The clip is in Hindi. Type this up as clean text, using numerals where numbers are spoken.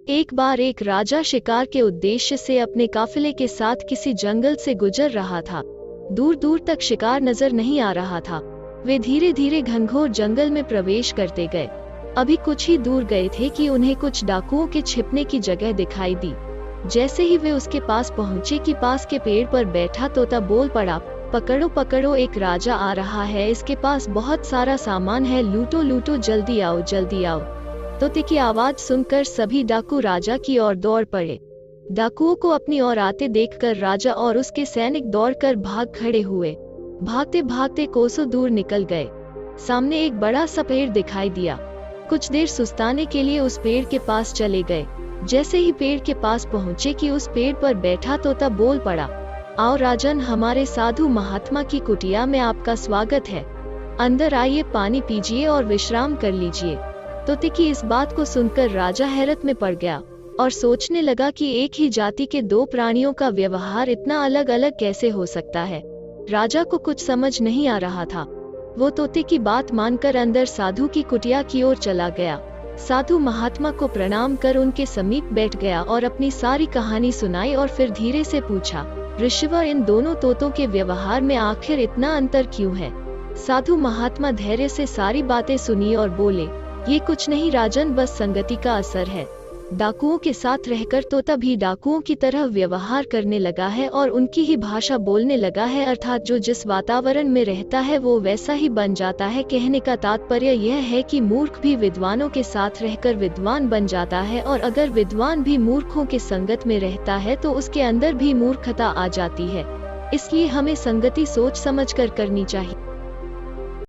एक बार एक राजा शिकार के उद्देश्य से अपने काफिले के साथ किसी जंगल से गुजर रहा था। दूर दूर तक शिकार नजर नहीं आ रहा था। वे धीरे धीरे घनघोर जंगल में प्रवेश करते गए। अभी कुछ ही दूर गए थे कि उन्हें कुछ डाकुओं के छिपने की जगह दिखाई दी। जैसे ही वे उसके पास पहुंचे कि पास के पेड़ पर बैठा तोता बोल पड़ा, पकड़ो पकड़ो, एक राजा आ रहा है, इसके पास बहुत सारा सामान है, लूटो लूटो, जल्दी आओ जल्दी आओ। तोते की आवाज सुनकर सभी डाकू राजा की ओर दौड़ पड़े। डाकुओं को अपनी ओर आते देखकर राजा और उसके सैनिक दौड़कर भाग खड़े हुए। भागते भागते कोसों दूर निकल गए। सामने एक बड़ा सा पेड़ दिखाई दिया। कुछ देर सुस्ताने के लिए उस पेड़ के पास चले गए। जैसे ही पेड़ के पास पहुँचे कि उस पेड़ पर बैठा तोता बोल पड़ा, आओ राजन, हमारे साधु महात्मा की कुटिया में आपका स्वागत है। अंदर आइए, पानी पीजिए और विश्राम कर लीजिए। तोते की इस बात को सुनकर राजा हैरत में पड़ गया और सोचने लगा कि एक ही जाति के दो प्राणियों का व्यवहार इतना अलग अलग कैसे हो सकता है। राजा को कुछ समझ नहीं आ रहा था। वो तोते की बात मानकर अंदर साधु की कुटिया की ओर चला गया। साधु महात्मा को प्रणाम कर उनके समीप बैठ गया और अपनी सारी कहानी सुनाई और फिर धीरे से पूछा, ऋषिवर, इन दोनों तोतों के व्यवहार में आखिर इतना अंतर क्यों है? साधु महात्मा धैर्य से सारी बातें सुनी और बोले, ये कुछ नहीं राजन, बस संगति का असर है। डाकुओं के साथ रहकर तोता भी डाकुओं की तरह व्यवहार करने लगा है और उनकी ही भाषा बोलने लगा है, अर्थात जो जिस वातावरण में रहता है वो वैसा ही बन जाता है। कहने का तात्पर्य यह है कि मूर्ख भी विद्वानों के साथ रहकर विद्वान बन जाता है, और अगर विद्वान भी मूर्खों के संगत में रहता है तो उसके अंदर भी मूर्खता आ जाती है। इसलिए हमें संगति सोच समझकर करनी चाहिए।